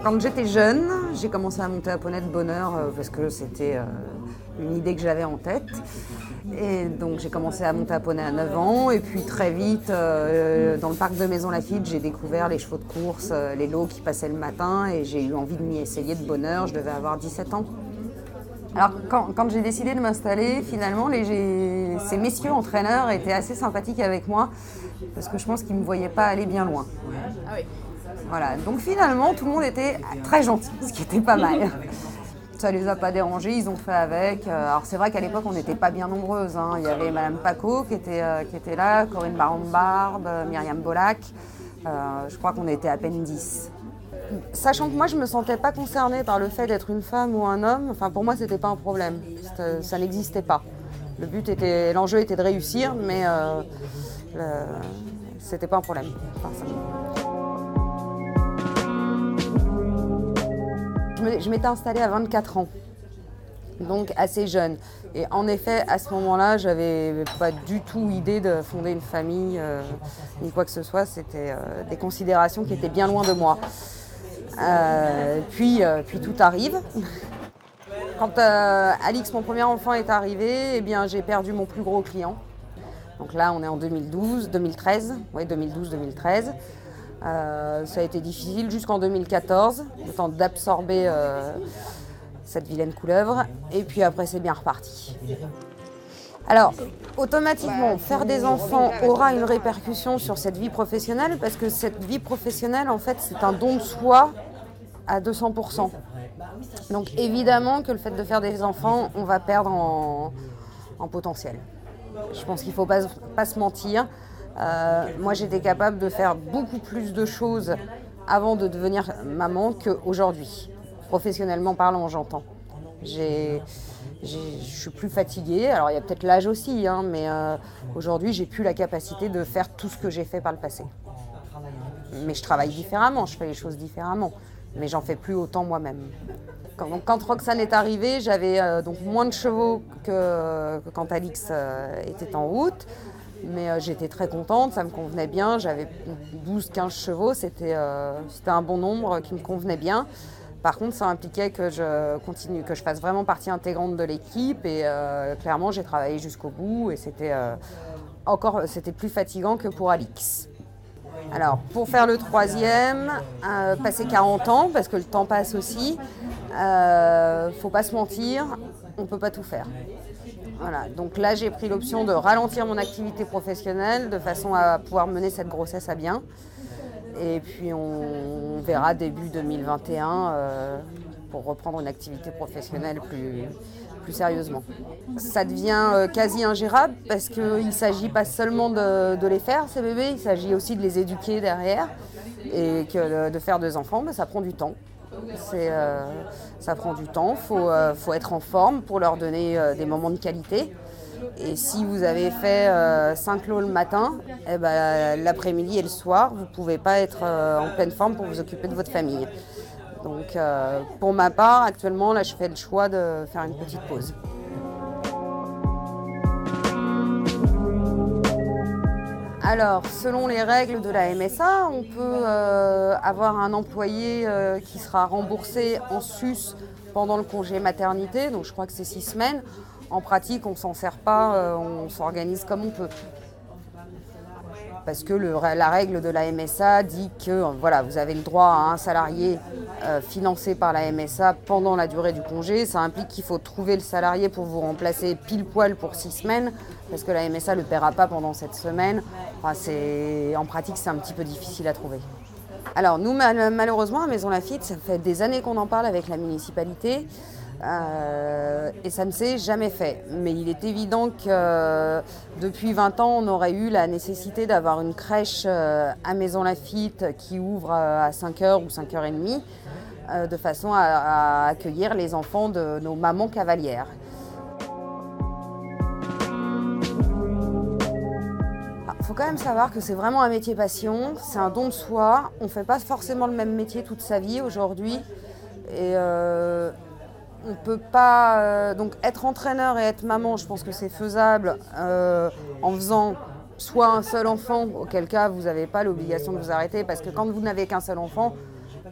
Quand j'étais jeune, j'ai commencé à monter à poney de bonne heure parce que c'était une idée que j'avais en tête. Et donc j'ai commencé à monter à poney à 9 ans et puis très vite dans le parc de Maison Lafitte j'ai découvert les chevaux de course, les lots qui passaient le matin et j'ai eu envie de m'y essayer de bonne heure, je devais avoir 17 ans. Alors quand j'ai décidé de m'installer, finalement ces messieurs entraîneurs étaient assez sympathiques avec moi parce que je pense qu'ils ne me voyaient pas aller bien loin. Ah oui. Voilà, donc finalement tout le monde était très gentil, ce qui était pas mal. Ça les a pas dérangés, ils ont fait avec. Alors c'est vrai qu'à l'époque on n'était pas bien nombreuses. Hein. Il y avait Madame Paco qui était là, Corinne Baron-Barbe, Myriam Bolac. Je crois qu'on était à peine 10. Sachant que moi je me sentais pas concernée par le fait d'être une femme ou un homme, enfin pour moi c'était pas un problème, ça n'existait pas. L'enjeu était de réussir, mais c'était pas un problème. Enfin, je m'étais installée à 24 ans, donc assez jeune. Et en effet, à ce moment-là, j'avais pas du tout idée de fonder une famille, ni quoi que ce soit. C'était des considérations qui étaient bien loin de moi. Puis tout arrive. Quand Alix, mon premier enfant, est arrivé, eh bien, j'ai perdu mon plus gros client. Donc là, on est en 2013. Oui, 2012-2013. Ça a été difficile jusqu'en 2014, le temps d'absorber cette vilaine couleuvre. Et puis après, c'est bien reparti. Alors, automatiquement, faire des enfants aura une répercussion sur cette vie professionnelle parce que cette vie professionnelle, en fait, c'est un don de soi à 200%. Donc évidemment que le fait de faire des enfants, on va perdre en potentiel. Je pense qu'il ne faut pas se mentir. Moi, j'étais capable de faire beaucoup plus de choses avant de devenir maman qu'aujourd'hui. Professionnellement parlant, j'entends. Je suis plus fatiguée. Alors, il y a peut-être l'âge aussi, hein, mais aujourd'hui, j'ai plus la capacité de faire tout ce que j'ai fait par le passé. Mais je travaille différemment, je fais les choses différemment. Mais j'en fais plus autant moi-même. Quand Roxane est arrivée, j'avais donc moins de chevaux que quand Alix était en route. Mais j'étais très contente, ça me convenait bien. J'avais 12-15 chevaux, c'était un bon nombre qui me convenait bien. Par contre, ça impliquait que je fasse vraiment partie intégrante de l'équipe. Et clairement, j'ai travaillé jusqu'au bout et c'était plus fatigant que pour Alix. Alors, pour faire le troisième, passer 40 ans, parce que le temps passe aussi, faut pas se mentir, on peut pas tout faire. Voilà, donc là j'ai pris l'option de ralentir mon activité professionnelle de façon à pouvoir mener cette grossesse à bien. Et puis on verra début 2021 pour reprendre une activité professionnelle plus sérieusement. Ça devient quasi ingérable parce qu'il ne s'agit pas seulement de les faire, ces bébés, il s'agit aussi de les éduquer derrière. Et que de faire 2 enfants, ça prend du temps. Ça prend du temps, faut être en forme pour leur donner des moments de qualité. Et si vous avez fait 5 lots le matin, l'après-midi et le soir, vous ne pouvez pas être en pleine forme pour vous occuper de votre famille. Donc pour ma part, actuellement, là, je fais le choix de faire une petite pause. Alors, selon les règles de la MSA, on peut avoir un employé qui sera remboursé en sus pendant le congé maternité, donc je crois que c'est 6 semaines. En pratique, on ne s'en sert pas, on s'organise comme on peut. Parce que la règle de la MSA dit que voilà, vous avez le droit à un salarié financé par la MSA pendant la durée du congé. Ça implique qu'il faut trouver le salarié pour vous remplacer pile poil pour 6 semaines, parce que la MSA ne le paiera pas pendant cette semaine. Enfin, en pratique, c'est un petit peu difficile à trouver. Alors nous, malheureusement, à Maison Lafitte, ça fait des années qu'on en parle avec la municipalité. Et ça ne s'est jamais fait. Mais il est évident que depuis 20 ans, on aurait eu la nécessité d'avoir une crèche à Maison Lafitte qui ouvre à 5h ou 5h30 de façon à accueillir les enfants de nos mamans cavalières. Il faut quand même savoir que c'est vraiment un métier passion, c'est un don de soi. On ne fait pas forcément le même métier toute sa vie aujourd'hui. Et on ne peut pas... donc être entraîneur et être maman, je pense que c'est faisable en faisant soit un seul enfant, auquel cas vous n'avez pas l'obligation de vous arrêter, parce que quand vous n'avez qu'un seul enfant,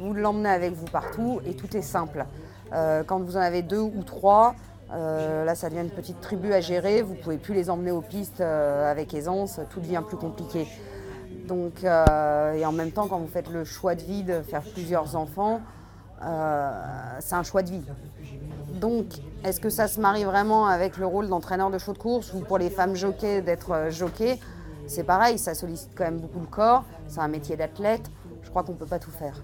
vous l'emmenez avec vous partout et tout est simple. Quand vous en avez 2 ou 3, là ça devient une petite tribu à gérer, vous ne pouvez plus les emmener aux pistes avec aisance, tout devient plus compliqué. Donc, et en même temps, quand vous faites le choix de vie de faire plusieurs enfants, c'est un choix de vie. Donc, est-ce que ça se marie vraiment avec le rôle d'entraîneur de chevaux de course ou pour les femmes jockeys d'être jockey? C'est pareil, ça sollicite quand même beaucoup le corps, c'est un métier d'athlète, je crois qu'on ne peut pas tout faire.